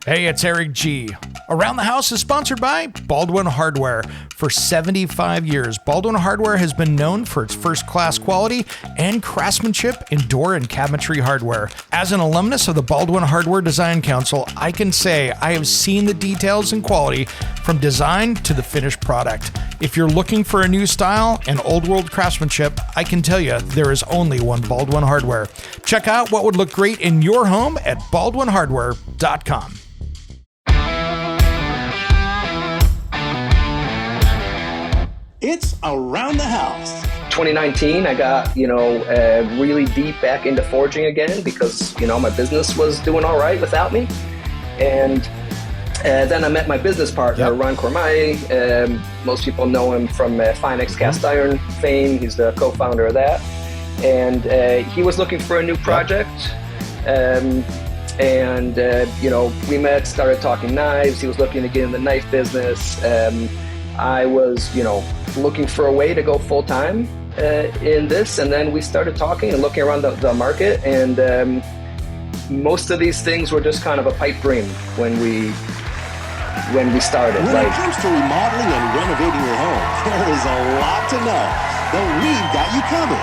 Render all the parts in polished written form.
Hey, it's Eric G. Around the House is sponsored by Baldwin Hardware. For 75 years, Baldwin Hardware has been known for its first-class quality and craftsmanship in door and cabinetry hardware. As an alumnus of the Baldwin Hardware Design Council, I can say I have seen the details and quality from design to the finished product. If you're looking for a new style and old-world craftsmanship, I can tell you there is only one Baldwin Hardware. Check out what would look great in your home at baldwinhardware.com. It's Around the House. 2019, I got, really deep back into forging again because, my business was doing all right without me. And then I met my business partner, Ron Cormier. Most people know him from Finex Cast Iron fame. He's the co-founder of that. And he was looking for a new project. We met, started talking knives. He was looking to get in the knife business. I was, looking for a way to go full time in this, and then we started talking and looking around the market, and most of these things were just kind of a pipe dream when we started. When it comes to remodeling and renovating your home, there is a lot to know, but we've got you covered.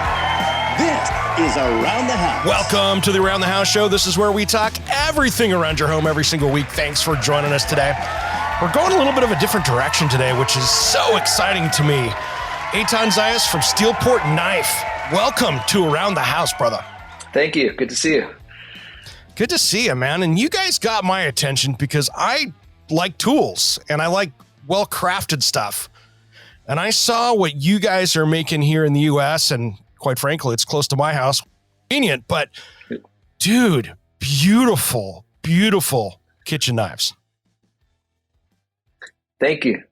This is Around the House. Welcome to the Around the House show. This is where we talk everything around your home every single week. Thanks for joining us today. We're going a little bit of a different direction today, which is so exciting to me. Eytan Zias from STEELPORT Knife. Welcome to Around the House, brother. Thank you. Good to see you. Good to see you, man. And you guys got my attention because I like tools and I like well-crafted stuff. And I saw what you guys are making here in the U.S. and quite frankly, it's close to my house. Convenient, but dude, beautiful, beautiful kitchen knives. Thank you.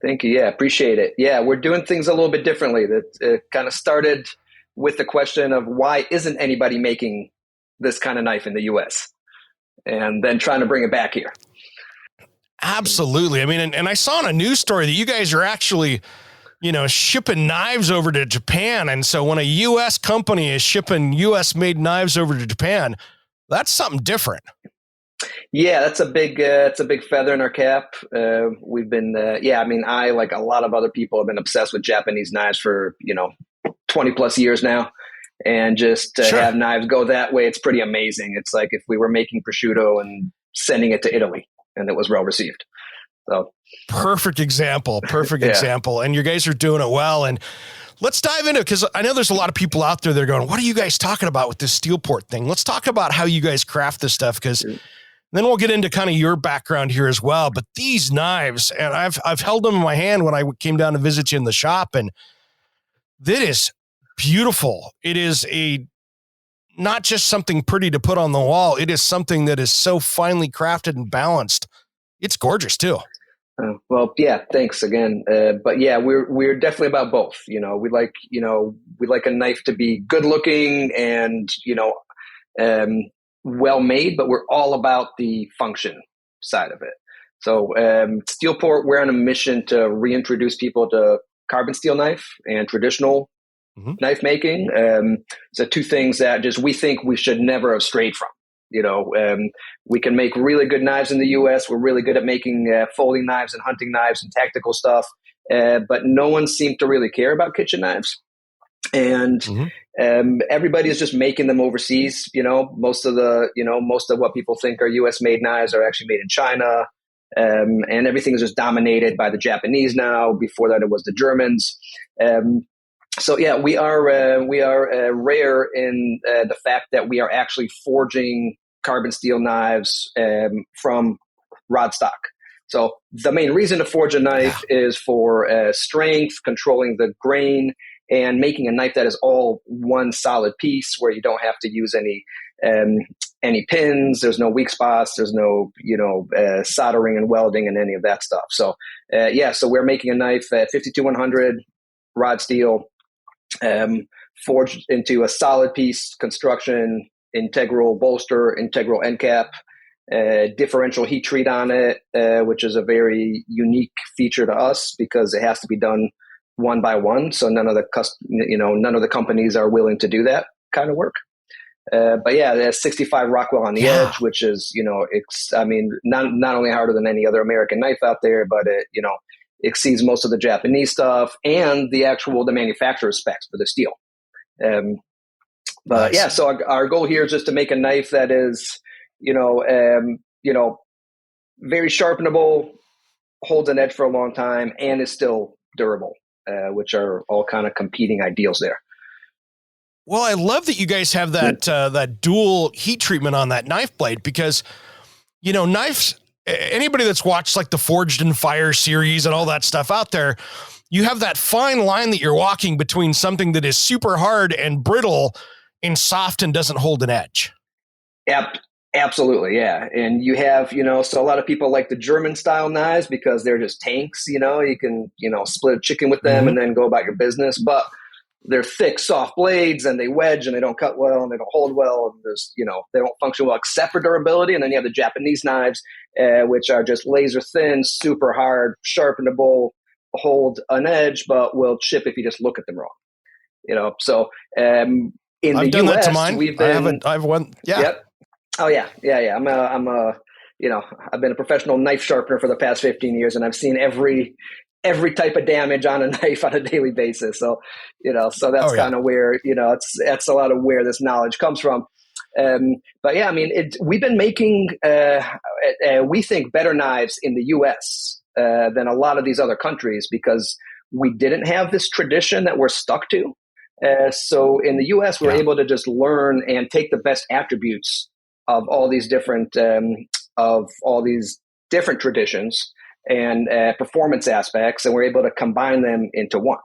Yeah, appreciate it. Yeah, we're doing things a little bit differently. That kind of started with the question of why isn't anybody making this kind of knife in the U.S. and then trying to bring it back here. Absolutely. I mean, and I saw in a news story that you guys are actually, shipping knives over to Japan. And so when a U.S. company is shipping U.S. made knives over to Japan, that's something different. Yeah, that's a big feather in our cap. We've been, I, like a lot of other people, have been obsessed with Japanese knives for, 20 plus years now. And just to have knives go that way, it's pretty amazing. It's like if we were making prosciutto and sending it to Italy and it was well received. So perfect example. And you guys are doing it well. And let's dive into it because I know there's a lot of people out there that are going, what are you guys talking about with this STEELPORT thing? Let's talk about how you guys craft this stuff because then we'll get into kind of your background here as well. But these knives, and I've held them in my hand when I came down to visit you in the shop, and that is beautiful. It is not just something pretty to put on the wall. It is something that is so finely crafted and balanced. It's gorgeous too. Well, yeah, thanks again. But yeah, we're definitely about both. We like a knife to be good looking and, well made, but we're all about the function side of it. So STEELPORT, we're on a mission to reintroduce people to carbon steel knife and traditional knife making. So two things that just we think we should never have strayed from. We can make really good knives in the U.S. We're really good at making folding knives and hunting knives and tactical stuff, but no one seemed to really care about kitchen knives. And everybody is just making them overseas. Most of what people think are U.S. made knives are actually made in China, and everything is just dominated by the Japanese now. Before that, it was the Germans. So yeah, we are rare in the fact that we are actually forging carbon steel knives from rod stock. So the main reason to forge a knife is for strength, controlling the grain, and making a knife that is all one solid piece where you don't have to use any pins. There's no weak spots. There's no, soldering and welding and any of that stuff. So, so we're making a knife at 52-100 rod steel, forged into a solid piece construction, integral bolster, integral end cap, differential heat treat on it, which is a very unique feature to us because it has to be done one by one. So none of the companies are willing to do that kind of work. But yeah, there's 65 Rockwell on the edge, which is, not only harder than any other American knife out there, but it, exceeds most of the Japanese stuff and the manufacturer's specs for the steel. But nice. yeah, so our goal here is just to make a knife that is, very sharpenable, holds an edge for a long time, and is still durable, which are all kind of competing ideals there. Well, I love that you guys have that that dual heat treatment on that knife blade because, knives, anybody that's watched like the Forged in Fire series and all that stuff out there, you have that fine line that you're walking between something that is super hard and brittle and soft and doesn't hold an edge. Yep. Absolutely, yeah. And you have, so a lot of people like the German style knives because they're just tanks, you can, split a chicken with them and then go about your business. But they're thick, soft blades and they wedge and they don't cut well and they don't hold well. And there's, they don't function well except for durability. And then you have the Japanese knives, which are just laser thin, super hard, sharpenable, hold an edge, but will chip if you just look at them wrong. So in I've the done US, that to mine. we've been, I've one. Yeah. Yep. Oh yeah. I've been a professional knife sharpener for the past 15 years and I've seen every type of damage on a knife on a daily basis. So, so that's kind of where, that's a lot of where this knowledge comes from. But yeah, we've been making, we think better knives in the US than a lot of these other countries because we didn't have this tradition that we're stuck to. So in the US, we're able to just learn and take the best attributes of all these different traditions and performance aspects, and we're able to combine them into one.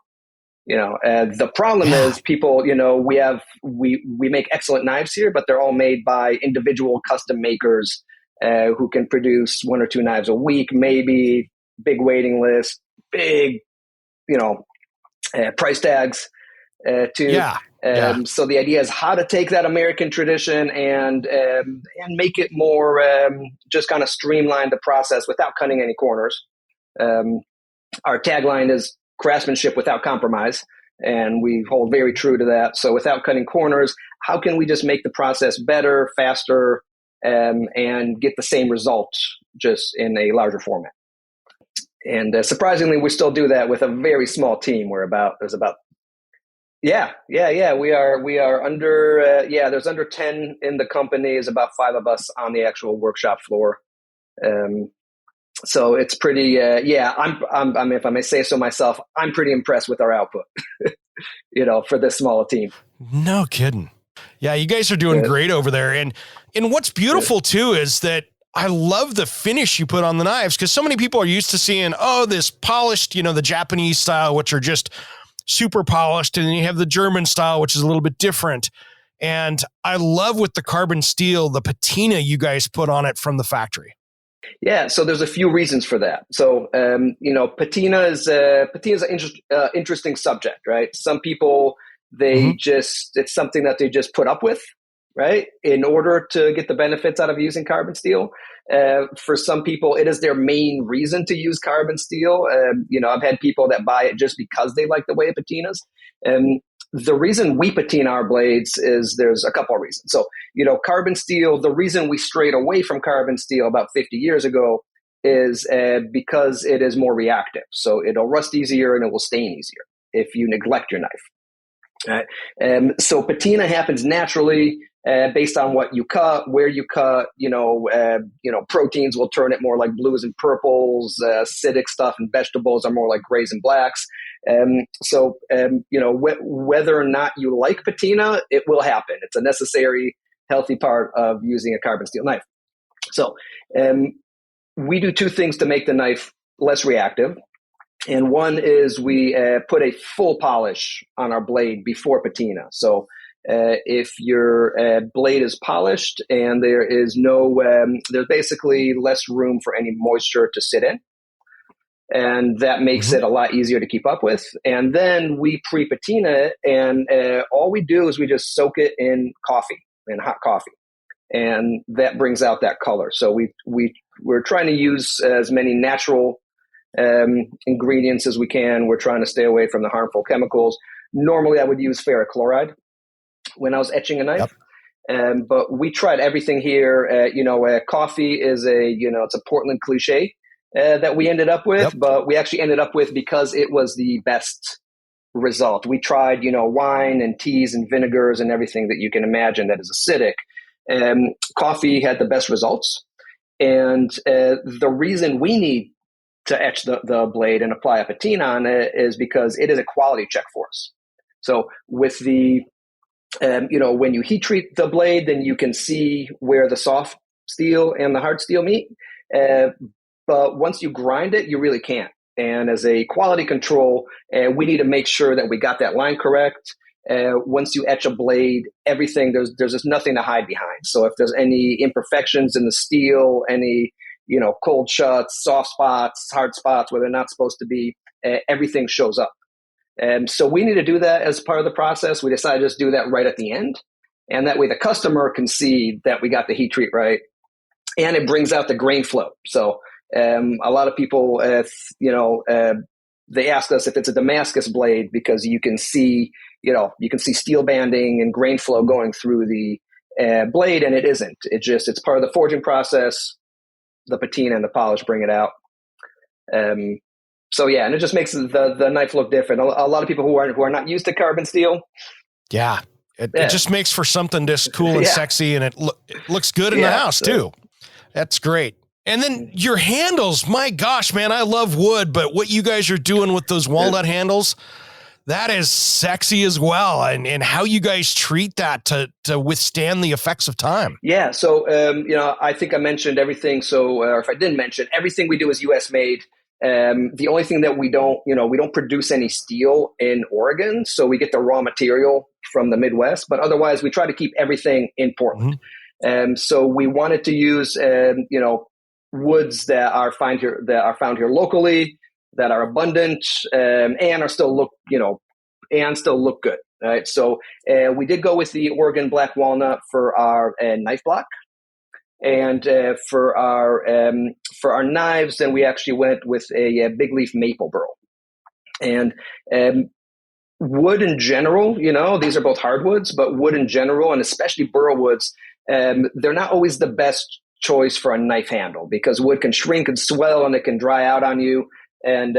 The problem is people, we make excellent knives here, but they're all made by individual custom makers who can produce 1 or 2 knives a week, maybe, big waiting list, big, price tags too. So the idea is how to take that American tradition and make it more just kind of streamline the process without cutting any corners. Our tagline is craftsmanship without compromise, and we hold very true to that. So without cutting corners, how can we just make the process better, faster, and get the same result just in a larger format? And surprisingly, we still do that with a very small team. There's about We are under, there's under 10 in the company. There's about 5 of us on the actual workshop floor. So it's pretty, if I may say so myself, I'm pretty impressed with our output, for this small team. No kidding. Yeah. You guys are doing great over there. And what's beautiful too, is that I love the finish you put on the knives because so many people are used to seeing, this polished, the Japanese style, which are just super polished, and then you have the German style, which is a little bit different. And I love with the carbon steel, the patina you guys put on it from the factory. Yeah, so there's a few reasons for that. So, patina is an interesting subject, right? Some people, it's something that they just put up with, right? In order to get the benefits out of using carbon steel. For some people, it is their main reason to use carbon steel. I've had people that buy it just because they like the way it patinas. The reason we patina our blades is there's a couple of reasons. So, carbon steel, the reason we strayed away from carbon steel about 50 years ago is because it is more reactive. So it'll rust easier and it will stain easier if you neglect your knife. So patina happens naturally. Based on what you cut, where you cut, proteins will turn it more like blues and purples. Acidic stuff and vegetables are more like grays and blacks. Whether or not you like patina, it will happen. It's a necessary, healthy part of using a carbon steel knife. So we do 2 things to make the knife less reactive. And one is we put a full polish on our blade before patina. So if your blade is polished and there is there's basically less room for any moisture to sit in. And that makes it a lot easier to keep up with. And then we pre-patina it, and all we do is we just soak it in hot coffee. And that brings out that color. So we're trying to use as many natural ingredients as we can. We're trying to stay away from the harmful chemicals. Normally I would use ferric chloride when I was etching a knife. But we tried everything here. Coffee is it's a Portland cliche that we ended up with, but we actually ended up with because it was the best result. We tried, wine and teas and vinegars and everything that you can imagine that is acidic. Coffee had the best results. And the reason we need to etch the blade and apply a patina on it is because it is a quality check for us. So with the, when you heat treat the blade, then you can see where the soft steel and the hard steel meet. But once you grind it, you really can't. And as a quality control, we need to make sure that we got that line correct. Once you etch a blade, everything, there's just nothing to hide behind. So if there's any imperfections in the steel, any, cold shuts, soft spots, hard spots where they're not supposed to be, everything shows up. So we need to do that as part of the process. We decided to just do that right at the end. And that way the customer can see that we got the heat treat right. And it brings out the grain flow. So a lot of people, they ask us if it's a Damascus blade because you can see steel banding and grain flow going through the blade, and it isn't. It's part of the forging process. The patina and the polish bring it out. And it just makes the knife look different. A lot of people who are not used to carbon steel. Yeah. It just makes for something just cool and sexy, and it looks good in the house too. That's great. And then your handles, my gosh, man, I love wood, but what you guys are doing with those walnut handles, that is sexy as well. And how you guys treat that to withstand the effects of time. Yeah. So, I think I mentioned everything. So, or if I didn't mention, everything we do is US made. The only thing that we don't produce any steel in Oregon. So we get the raw material from the Midwest, but otherwise we try to keep everything in Portland. So we wanted to use, woods that are found here locally, that are abundant, and still look good. Right. So we did go with the Oregon black walnut for our knife block, and for our knives, then we actually went with a big leaf maple burl. And wood in general, these are both hardwoods, but wood in general, and especially burl woods, they're not always the best choice for a knife handle because wood can shrink and swell and it can dry out on you. And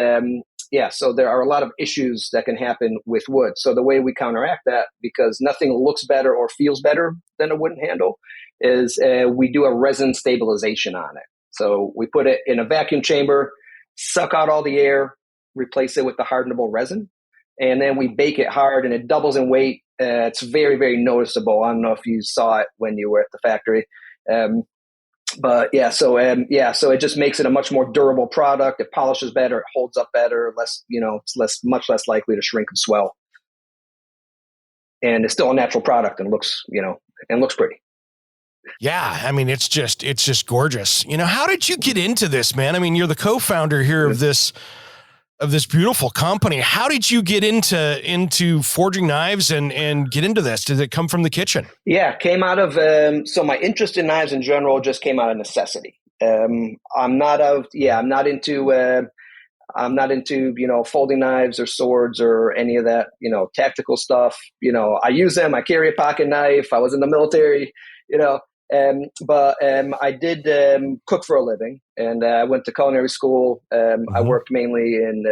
so there are a lot of issues that can happen with wood. So the way we counteract that, because nothing looks better or feels better than a wooden handle, is we do a resin stabilization on it. So we put it in a vacuum chamber, suck out all the air, replace it with the hardenable resin, and then we bake it hard, and it doubles in weight. It's very, very noticeable. I don't know if you saw it when you were at the factory. So it just makes it a much more durable product. It polishes better, it holds up better, it's much less likely to shrink and swell. And it's still a natural product and looks pretty. Yeah, I mean, it's just gorgeous. How did you get into this, man? I mean, you're the co-founder here of this beautiful company. How did you get into forging knives and get into this? Did it come from the kitchen? Yeah, came out of so my interest in knives in general just came out of necessity. I'm not into folding knives or swords or any of that tactical stuff. I use them. I carry a pocket knife. I was in the military. But I did cook for a living, and I went to culinary school. I worked mainly in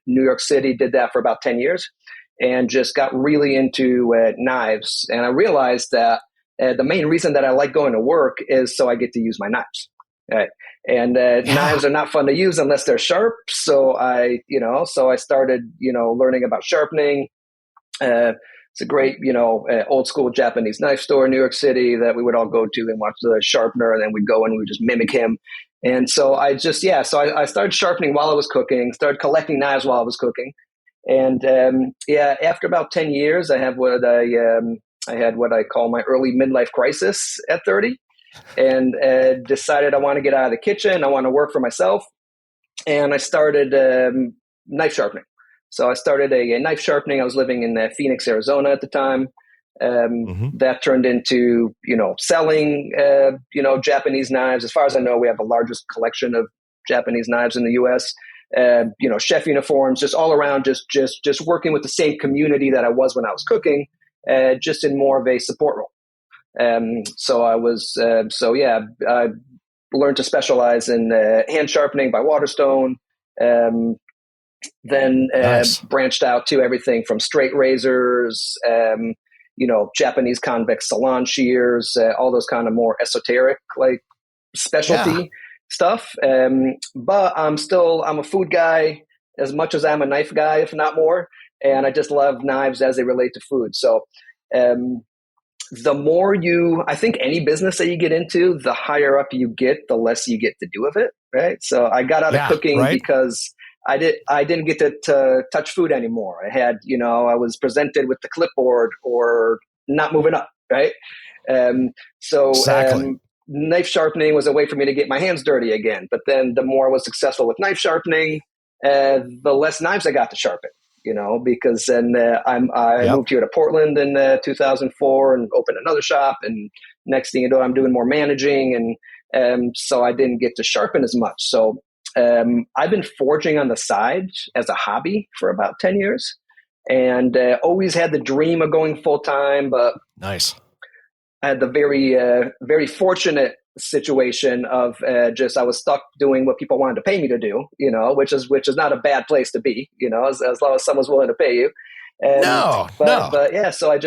New York City, did that for about 10 years, and just got really into knives. And I realized that the main reason that I like going to work is so I get to use my knives. Right. And knives are not fun to use unless they're sharp. So I started, learning about sharpening. It's a great, old school Japanese knife store in New York City that we would all go to and watch the sharpener, and then we'd go and we would just mimic him. And so I started sharpening while I was cooking, started collecting knives while I was cooking. And after about 10 years, I had what I call my early midlife crisis at 30, and decided I want to get out of the kitchen. I want to work for myself. And I started knife sharpening. So I started a knife sharpening. I was living in Phoenix, Arizona at the time. That turned into, selling, Japanese knives. As far as I know, we have the largest collection of Japanese knives in the U.S. Chef uniforms, just all around, just working with the same community that I was when I was cooking, just in more of a support role. So I was, I learned to specialize in hand sharpening by Waterstone. Then Nice. branched out to everything from straight razors, Japanese convex salon shears, all those kind of more esoteric, like specialty stuff. But I'm a food guy as much as I'm a knife guy, if not more. And I just love knives as they relate to food. So, the more I think any business that you get into, the higher up you get, the less you get to do with it. Right. So I got out of cooking because I didn't get to touch food anymore. I had, I was presented with the clipboard or not moving up. Right. Exactly. Knife sharpening was a way for me to get my hands dirty again. But then the more I was successful with knife sharpening, the less knives I got to sharpen. Because then I moved here to Portland in 2004 and opened another shop. And next thing you know, I'm doing more managing. And so I didn't get to sharpen as much. So I've been forging on the side as a hobby for about 10 years and always had the dream of going full time. But nice. I had the very, very fortunate situation of I was stuck doing what people wanted to pay me to do, which is not a bad place to be, as long as someone's willing to pay you. But yeah, so I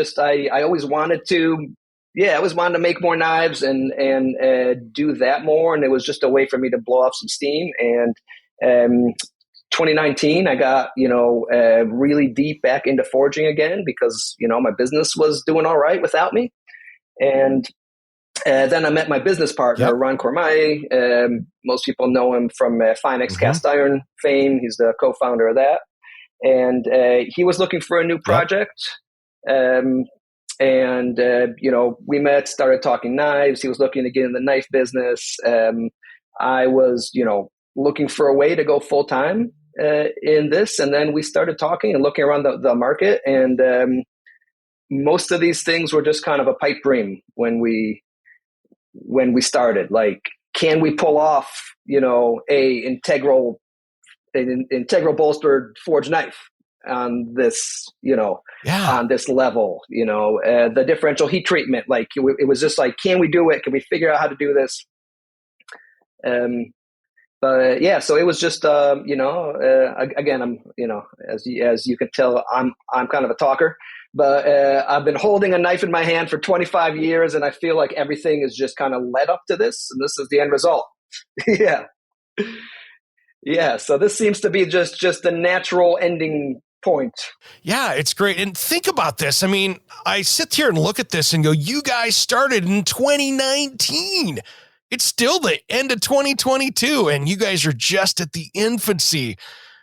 always wanted to, make more knives and do that more. And it was just a way for me to blow off some steam. And 2019, I got, really deep back into forging again because, my business was doing all right without me. And then I met my business partner, Ron Cormier. Most people know him from Finex Cast Iron fame. He's the co-founder of that. And he was looking for a new project. We met, started talking knives. He was looking to get in the knife business. I was, looking for a way to go full time in this. And then we started talking and looking around the market. And most of these things were just kind of a pipe dream when we started. Like, can we pull off, an integral bolstered forged knife on this, on this level, the differential heat treatment, like it was just like, can we do it? Can we figure out how to do this? But yeah, so it was just, again, I'm, as you can tell, I'm kind of a talker. But I've been holding a knife in my hand for 25 years, and I feel like everything is just kind of led up to this, and this is the end result. Yeah. So this seems to be just the natural ending point. Yeah, it's great. And think about this. I mean, I sit here and look at this and go, you guys started in 2019. It's still the end of 2022, and you guys are just at the infancy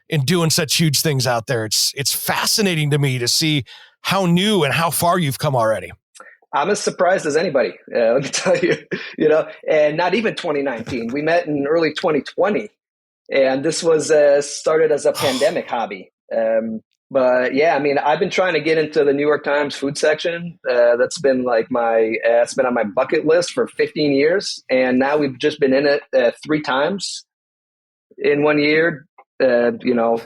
in doing such huge things out there. It's fascinating to me to see how new and how far you've come already. I'm as surprised as anybody. Let me tell you, and not even 2019. We met in early 2020, and this was started as a pandemic hobby. But yeah, I mean, I've been trying to get into the New York Times food section. That's been like it's been on my bucket list for 15 years. And now we've just been in it 3 times in 1 year, 2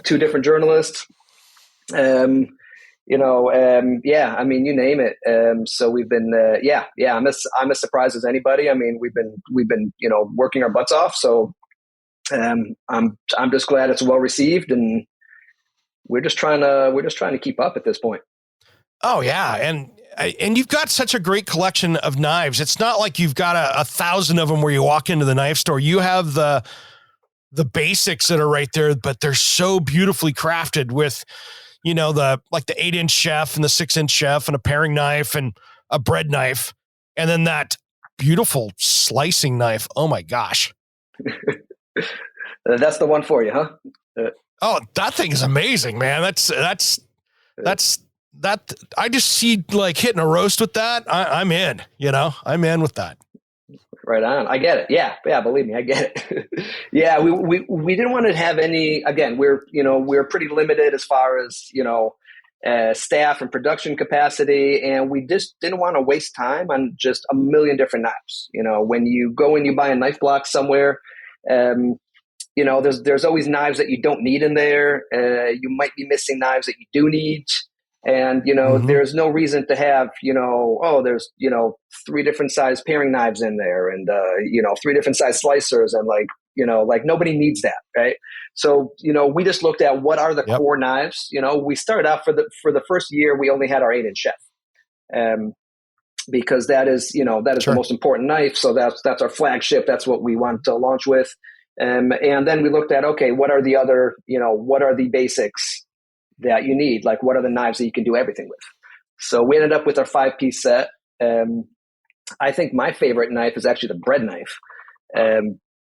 different journalists. Yeah, I mean, you name it. So we've been, I'm as surprised as anybody. I mean, we've been, working our butts off. So, I'm just glad it's well received, and we're just trying to keep up at this point. Oh yeah. And you've got such a great collection of knives. It's not like you've got 1,000 of them where you walk into the knife store. You have the basics that are right there, but they're so beautifully crafted with, the 8-inch chef and the 6-inch chef and a paring knife and a bread knife. And then that beautiful slicing knife. Oh my gosh. That's the one for you, huh? Oh, that thing is amazing, man. That's that. I just see like hitting a roast with that. I'm in, I'm in with that. Right on. I get it. Yeah. Believe me, I get it. Yeah. We didn't want to have any, again, we're pretty limited as far as, staff and production capacity. And we just didn't want to waste time on just a million different knives. When you go and you buy a knife block somewhere, there's always knives that you don't need in there. You might be missing knives that you do need. And, there's no reason to have, there's, 3 different size paring knives in there and, 3 different size slicers and like nobody needs that. Right. So, we just looked at what are the core knives. We started out for the first year, we only had our 8-inch chef. Because that is the most important knife. So that's our flagship. That's what we want to launch with. And then we looked at, okay, what are the other, what are the basics that you need? Like, what are the knives that you can do everything with? So we ended up with our 5-piece set. I think my favorite knife is actually the bread knife.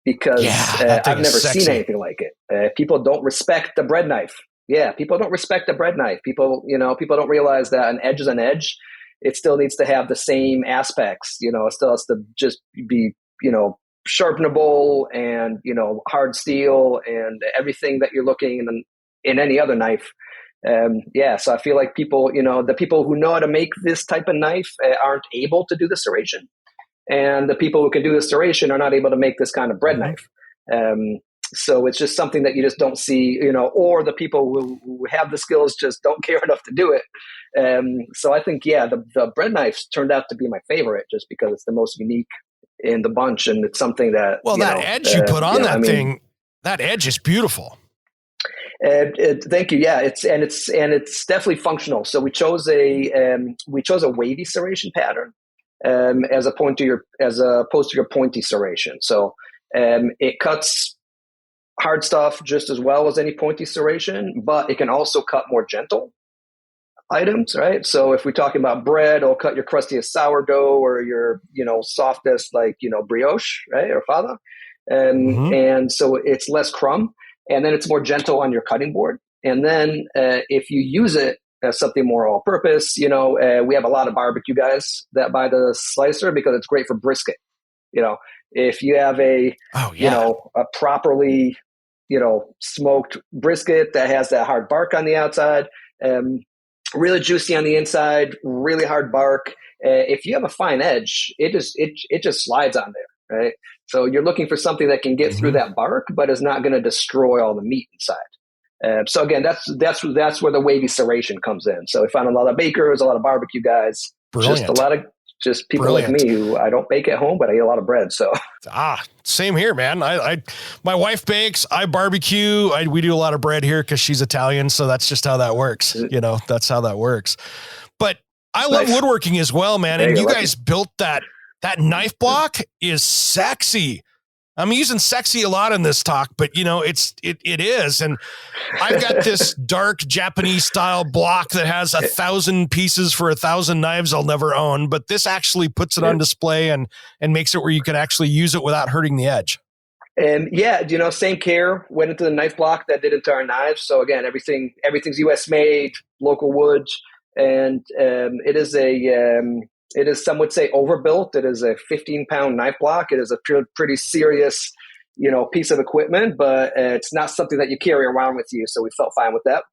Because I've never seen anything like it. People don't respect the bread knife. Yeah. People don't respect the bread knife. People don't realize that an edge is an edge. It still needs to have the same aspects, it still has to just be, sharpenable and, hard steel and everything that you're looking in any other knife. So I feel like people, the people who know how to make this type of knife aren't able to do the serration. And the people who can do the serration are not able to make this kind of bread knife. So it's just something that you just don't see, or the people who have the skills just don't care enough to do it. So I think, the bread knives turned out to be my favorite just because it's the most unique in the bunch. And it's something that, that edge you put on thing, that edge is beautiful. Thank you. Yeah, it's definitely functional. So we chose a wavy serration pattern as opposed to your pointy serration. So it cuts hard stuff just as well as any pointy serration, but it can also cut more gentle items, right? So if we're talking about bread, it'll cut your crustiest sourdough or your, softest brioche, right? Or fava. And so it's less crumb, and then it's more gentle on your cutting board. And then if you use it as something more all purpose, we have a lot of barbecue guys that buy the slicer because it's great for brisket. If you have a properly, smoked brisket that has that hard bark on the outside, really juicy on the inside, really hard bark. If you have a fine edge, it just slides on there, right? So you're looking for something that can get through that bark, but is not going to destroy all the meat inside. So again, that's where the wavy serration comes in. So we found a lot of bakers, a lot of barbecue guys, Brilliant. just people like me who I don't bake at home, but I eat a lot of bread. So same here, man. My wife bakes, I barbecue. We do a lot of bread here because she's Italian, so that's just how that works. That's how that works. But I love woodworking as well, man. And you guys built that knife block is sexy. I'm using sexy a lot in this talk, but it is. And I've got this dark Japanese style block that has 1,000 pieces for 1,000 knives I'll never own, but this actually puts it on display and makes it where you can actually use it without hurting the edge. And same care went into the knife block that did into our knives. So again, everything's US made, local wood. And it is, some would say, overbuilt. It is a 15-pound knife block. It is a pretty serious, piece of equipment, but it's not something that you carry around with you. So we felt fine with that.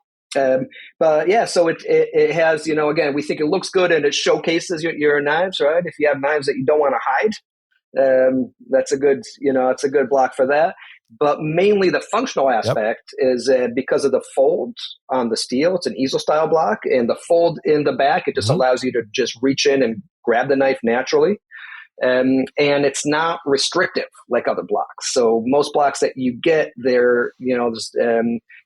So it has, again, we think it looks good and it showcases your knives, right? If you have knives that you don't want to hide, that's a good block for that. But mainly the functional aspect is because of the fold on the steel. It's an easel style block, and the fold in the back, it just allows you to just reach in and grab the knife naturally. And it's not restrictive like other blocks. So most blocks that you get, they're,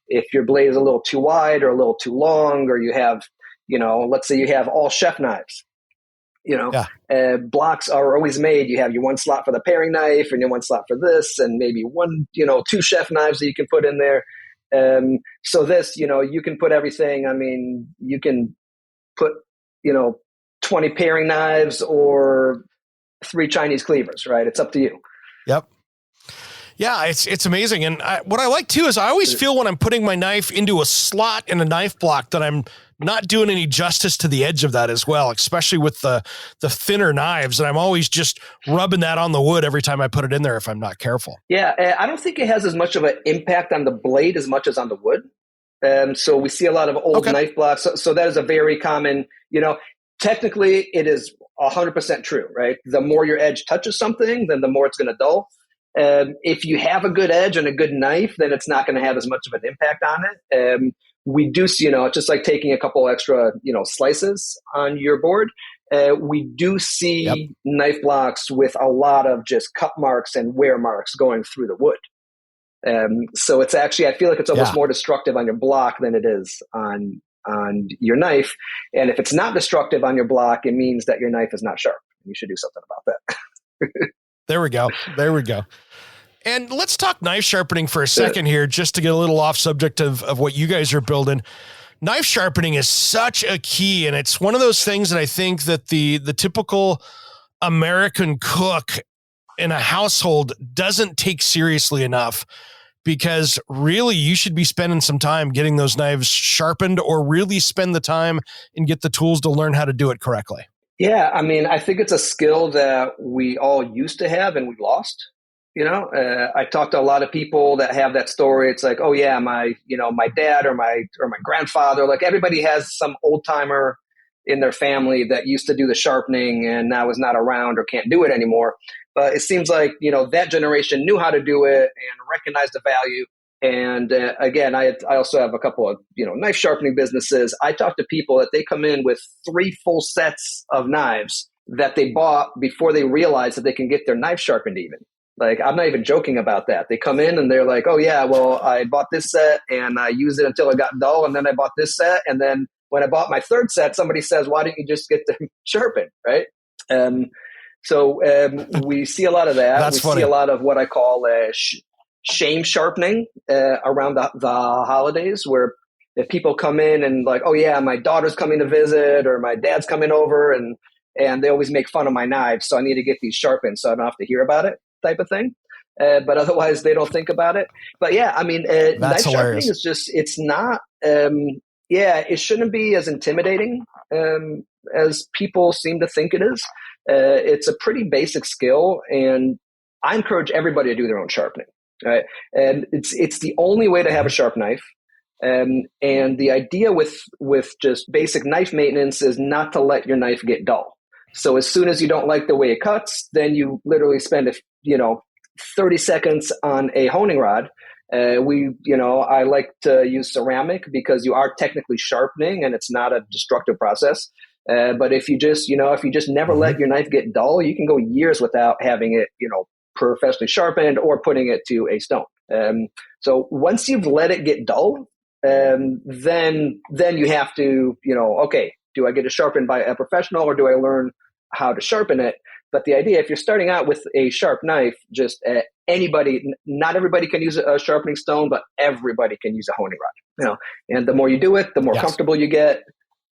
if your blade is a little too wide or a little too long, or you have, let's say you have all chef knives. Blocks are always made. You have your one slot for the paring knife and your one slot for this, and maybe one, 2 chef knives that you can put in there. So this, you can put everything. I mean, you can put, 20 paring knives or 3 Chinese cleavers, right? It's up to you. Yep. Yeah, it's amazing. And what I like too is I always feel when I'm putting my knife into a slot in a knife block that I'm not doing any justice to the edge of that as well, especially with the thinner knives. And I'm always just rubbing that on the wood every time I put it in there if I'm not careful. Yeah, I don't think it has as much of an impact on the blade as much as on the wood. So we see a lot of old knife blocks. So that is a very common, technically it is 100% true, right? The more your edge touches something, then the more it's going to dull. If you have a good edge and a good knife, then it's not going to have as much of an impact on it. we do see, just like taking a couple extra, slices on your board. We do see knife blocks with a lot of just cut marks and wear marks going through the wood. So it's actually, I feel like it's almost more destructive on your block than it is on your knife. And if it's not destructive on your block, it means that your knife is not sharp. You should do something about that. There we go. And let's talk knife sharpening for a second here, just to get a little off subject of what you guys are building. Knife sharpening is such a key, and it's one of those things that I think that the typical American cook in a household doesn't take seriously enough, because really you should be spending some time getting those knives sharpened, or really spend the time and get the tools to learn how to do it correctly. Yeah, I mean, I think it's a skill that we all used to have and we lost. I talked to a lot of people that have that story. It's like, oh yeah, my dad or my grandfather, like everybody has some old timer in their family that used to do the sharpening and now is not around or can't do it anymore. But it seems like, that generation knew how to do it and recognized the value. And again, I also have a couple of, knife sharpening businesses. I talk to people that they come in with 3 full sets of knives that they bought before they realized that they can get their knife sharpened even. Like, I'm not even joking about that. They come in and they're like, oh yeah, well, I bought this set and I used it until it got dull. And then I bought this set. And then when I bought my 3rd set, somebody says, why didn't you just get them sharpened? Right. So we see a lot of that. That's funny. See a lot of what I call shame sharpening around the holidays, where if people come in and like, oh yeah, my daughter's coming to visit or my dad's coming over, and they always make fun of my knives, so I need to get these sharpened so I don't have to hear about it, type of thing. But otherwise they don't think about it. But yeah, I mean, knife sharpening is just, it's not, it shouldn't be as intimidating as people seem to think it is. It's a pretty basic skill, and I encourage everybody to do their own sharpening. Right. And it's the only way to have a sharp knife. And the idea with just basic knife maintenance is not to let your knife get dull. So as soon as you don't like the way it cuts, then you literally spend 30 seconds on a honing rod. I like to use ceramic because you are technically sharpening and it's not a destructive process. But if you just never let your knife get dull, you can go years without having it, professionally sharpened or putting it to a stone. So once you've let it get dull, then you have to, okay, do I get it sharpened by a professional or do I learn how to sharpen it? But the idea, if you're starting out with a sharp knife, just anybody, not everybody can use a sharpening stone, but everybody can use a honing rod. And the more you do it, the more comfortable you get.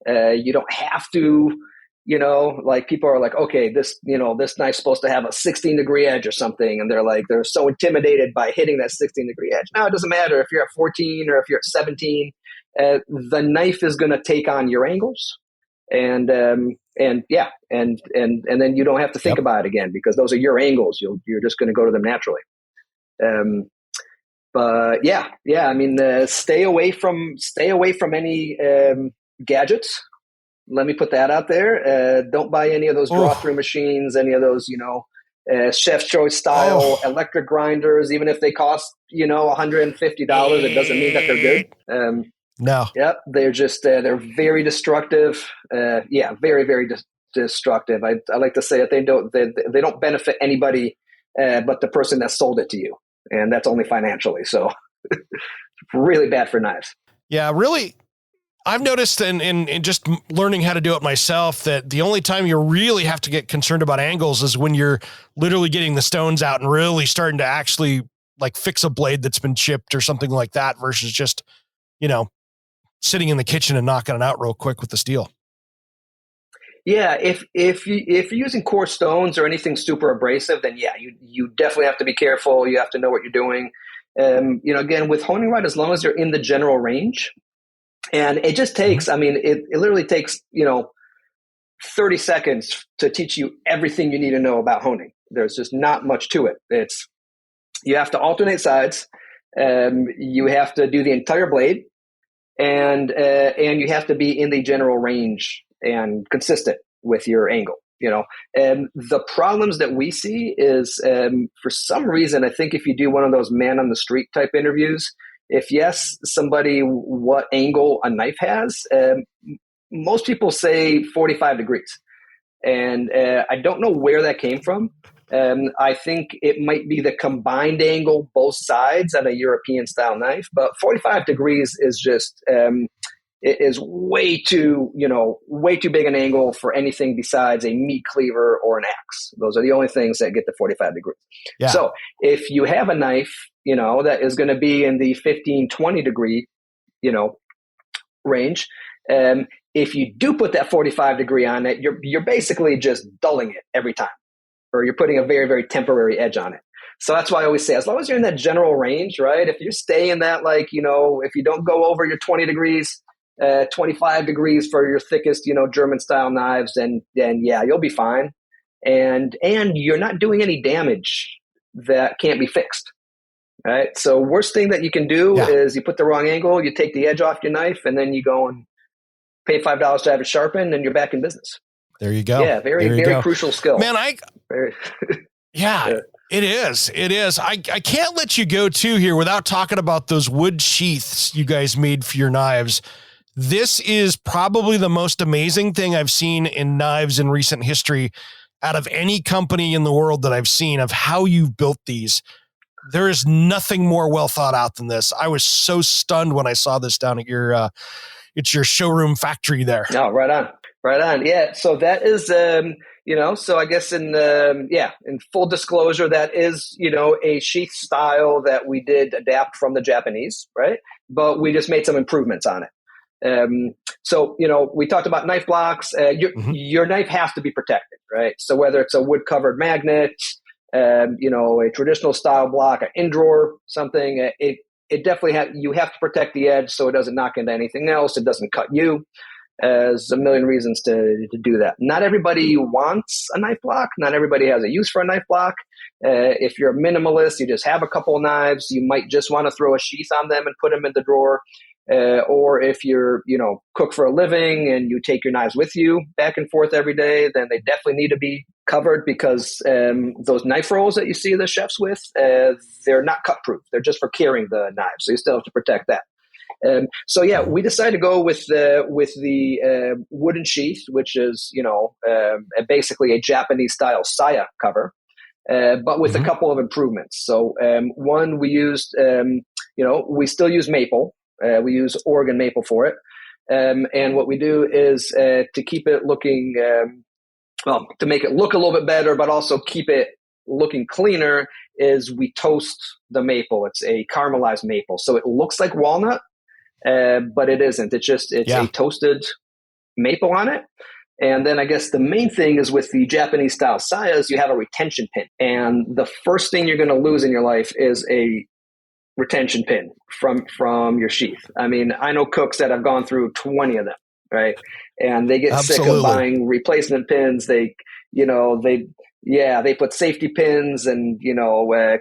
You don't have to, like people are like, okay, this knife's supposed to have a 16-degree edge or something. And they're so intimidated by hitting that 16-degree edge. No, it doesn't matter if you're at 14 or if you're at 17, the knife is going to take on your angles. And then you don't have to think about it again because those are your angles. You're just going to go to them naturally. I mean, stay away from any gadgets. Let me put that out there. Don't buy any of those draw-through machines, any of those, chef's choice style electric grinders. Even if they cost, $150, it doesn't mean that they're good. No. Yep. They're just, they're very destructive. Very, very destructive. I like to say that they don't benefit anybody but the person that sold it to you. And that's only financially. So really bad for knives. Yeah, really. I've noticed in just learning how to do it myself that the only time you really have to get concerned about angles is when you're literally getting the stones out and really starting to actually like fix a blade that's been chipped or something like that versus just, sitting in the kitchen and knocking it out real quick with the steel. Yeah, if you're using coarse stones or anything super abrasive, then you definitely have to be careful. You have to know what you're doing. Again, with honing rod, as long as you're in the general range, and it just takes, it literally takes, 30 seconds to teach you everything you need to know about honing. There's just not much to it. You have to alternate sides. You have to do the entire blade. And you have to be in the general range and consistent with your angle, And the problems that we see is, for some reason, I think if you do one of those man on the street type interviews, if you ask somebody what angle a knife has, most people say 45 degrees. And I don't know where that came from. I think it might be the combined angle, both sides on a European style knife, but 45 degrees is just, it is way too big an angle for anything besides a meat cleaver or an axe. Those are the only things that get to 45 degrees. Yeah. So if you have a knife, that is going to be in the 15, 20 degree, range, if you do put that 45 degree on it, you're basically just dulling it every time, or you're putting a very, very temporary edge on it. So that's why I always say, as long as you're in that general range, right? If you stay in that, if you don't go over your 20 degrees, 25 degrees for your thickest, German style knives, then yeah, you'll be fine. And you're not doing any damage that can't be fixed. Right. So worst thing that you can do is you put the wrong angle, you take the edge off your knife, and then you go and pay $5 to have it sharpened, and you're back in business. There you go. Yeah, very crucial skill. Man, it is. It is. I can't let you go too here without talking about those wood sheaths you guys made for your knives. This is probably the most amazing thing I've seen in knives in recent history out of any company in the world that I've seen, of how you've built these. There is nothing more well thought out than this. I was so stunned when I saw this down at your showroom factory there. Oh, right on. Yeah. So that is, so I guess in full disclosure, that is, a sheath style that we did adapt from the Japanese, right? But we just made some improvements on it. So, we talked about knife blocks. Your knife has to be protected, right? So whether it's a wood covered magnet, a traditional style block, an in drawer, something, it definitely you have to protect the edge so it doesn't knock into anything else. It doesn't cut you. There's a million reasons to do that. Not everybody wants a knife block. Not everybody has a use for a knife block. If you're a minimalist, you just have a couple of knives, you might just want to throw a sheath on them and put them in the drawer. Or if you're, cook for a living and you take your knives with you back and forth every day, then they definitely need to be covered, because those knife rolls that you see the chefs with, they're not cut proof. They're just for carrying the knives. So you still have to protect that. We decided to go with the wooden sheath, which is, basically a Japanese style saya cover, but with a couple of improvements. So one, we used, we still use maple. We use Oregon maple for it. And what we do is to keep it looking, to make it look a little bit better, but also keep it looking cleaner, is we toast the maple. It's a caramelized maple. So it looks like walnut, but it isn't. It's a toasted maple on it. And then I guess the main thing is with the Japanese style sayas, you have a retention pin. And the first thing you're going to lose in your life is a retention pin from your sheath. I mean, I know cooks that have gone through 20 of them, right? And they get sick of buying replacement pins. They put safety pins and,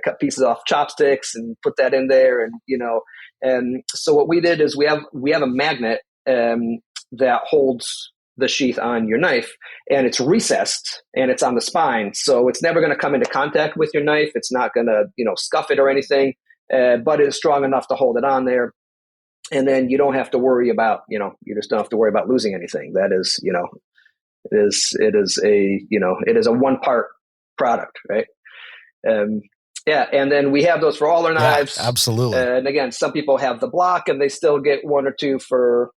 cut pieces off chopsticks and put that in there. And so what we did is we have a magnet that holds the sheath on your knife, and it's recessed and it's on the spine. So it's never going to come into contact with your knife. It's not going to, scuff it or anything. But it's strong enough to hold it on there. And then you don't have to worry about, you just don't have to worry about losing anything. That is, it is a one part product, right? And then we have those for all our knives. Yeah, absolutely. And again, some people have the block and they still get one or two for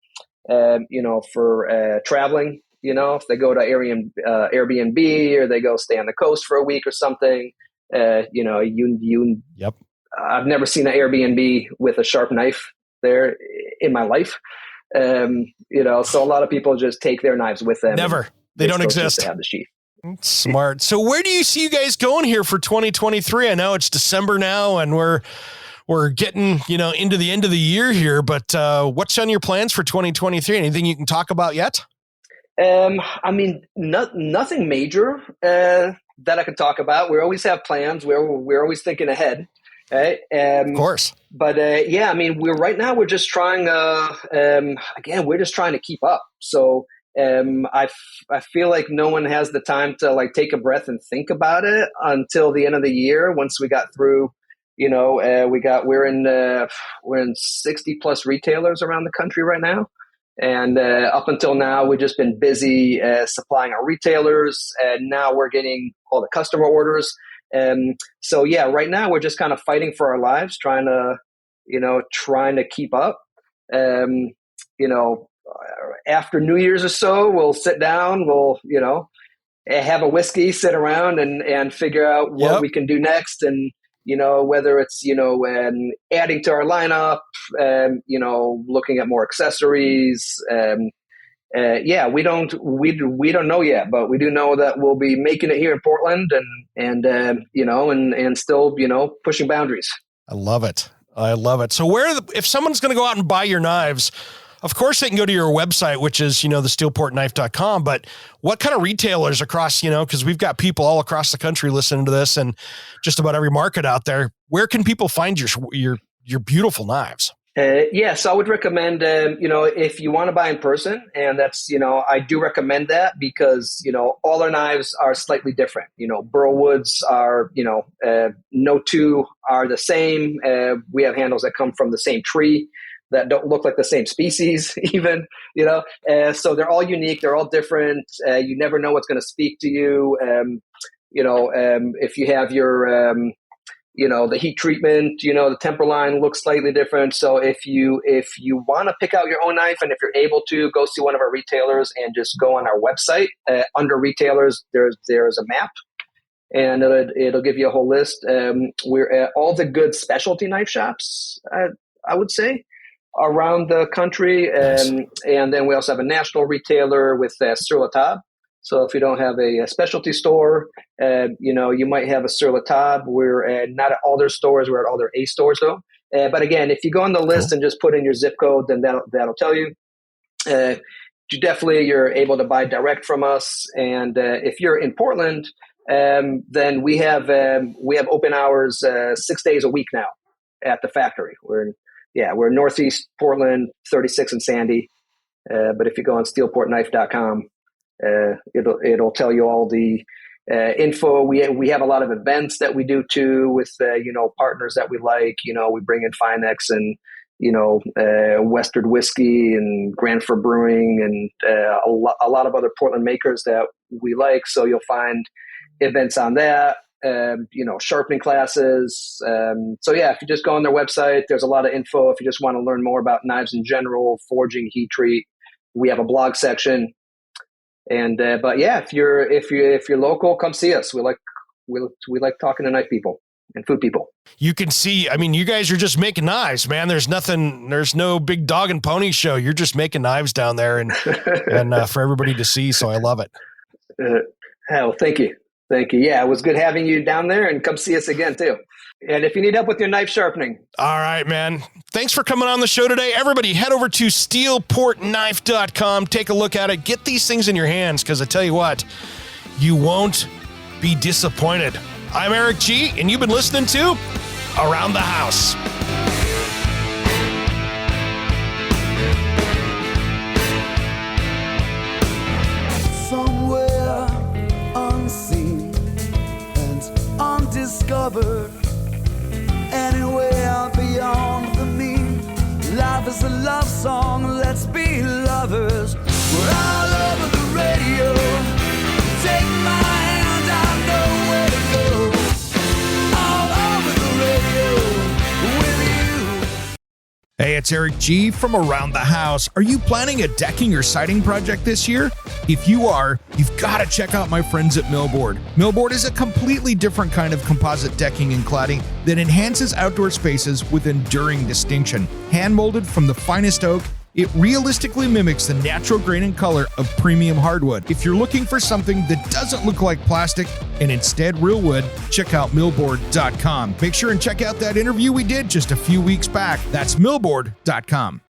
traveling, if they go to Airbnb or they go stay on the coast for a week or something, Yep. I've never seen an Airbnb with a sharp knife there in my life. So a lot of people just take their knives with them. Never. They don't exist. They have the sheath. Smart. So where do you see you guys going here for 2023? I know it's December now and we're getting, into the end of the year here, but what's on your plans for 2023? Anything you can talk about yet? Nothing major that I can talk about. We always have plans. We're always thinking ahead. Right. Of course. But we're just trying we're just trying to keep up. So I feel like no one has the time to take a breath and think about it until the end of the year. Once we got through, we're in 60 plus retailers around the country right now. And up until now, we've just been busy supplying our retailers. And now we're getting all the customer orders. So yeah, right now we're just kind of fighting for our lives, trying to keep up. After New Year's or so, we'll sit down, we'll, have a whiskey, sit around and figure out what we can do next. And, whether it's, adding to our lineup, looking at more accessories. We don't know yet, but we do know that we'll be making it here in Portland and still, pushing boundaries. I love it. So if someone's going to go out and buy your knives, of course they can go to your website, which is, the STEELPORTKnife.com, but what kind of retailers across, because we've got people all across the country listening to this and just about every market out there, where can people find your beautiful knives? So I would recommend, if you want to buy in person, and that's, I do recommend that because, all our knives are slightly different. Burl woods are, no two are the same. We have handles that come from the same tree that don't look like the same species even, so they're all unique. They're all different. You never know what's going to speak to you. If you have your, the heat treatment, the temper line looks slightly different. So if you want to pick out your own knife, and if you're able to, go see one of our retailers and just go on our website. Under retailers, there's a map, and it'll give you a whole list. We're at all the good specialty knife shops, I would say, around the country. Nice. And then we also have a national retailer with Sur La Table. So if you don't have a specialty store, you might have a Sur La Table. We're not at all their stores. We're at all their A stores, though. But again, if you go on the list and just put in your zip code, then that'll tell you. You're able to buy direct from us. And if you're in Portland, then we have open hours 6 days a week now at the factory. We're in Northeast Portland, 36 in Sandy. But if you go on STEELPORTKnife.com, it'll tell you all the info. We have a lot of events that we do too with partners that we like. We bring in Finex and Western Whiskey and Granford Brewing and a lot of other Portland makers that we like. So you'll find events on that. Sharpening classes. If you just go on their website, there's a lot of info. If you just want to learn more about knives in general, forging, heat treat, we have a blog section. And if you're local, come see us. We like talking to knife people and food people. You can see, you guys are just making knives, man. There's no big dog and pony show. You're just making knives down there and for everybody to see. So I love it. Thank you. Yeah, it was good having you down there, and come see us again too. And if you need help with your knife sharpening. All right, man. Thanks for coming on the show today. Everybody head over to STEELPORTKnife.com. Take a look at it. Get these things in your hands, because I tell you what, you won't be disappointed. I'm Eric G., and you've been listening to Around the House. Undiscovered, anywhere beyond the mean. Life is a love song, let's be lovers. We're all over the radio. Take my hand, I know where to go. All over the radio with you. Hey, it's Eric G. from Around the House. Are you planning a decking or siding project this year? If you are, you've got to check out my friends at Millboard. Millboard is a completely different kind of composite decking and cladding that enhances outdoor spaces with enduring distinction. Hand-molded from the finest oak, it realistically mimics the natural grain and color of premium hardwood. If you're looking for something that doesn't look like plastic and instead real wood, check out millboard.com. Make sure and check out that interview we did just a few weeks back. That's millboard.com.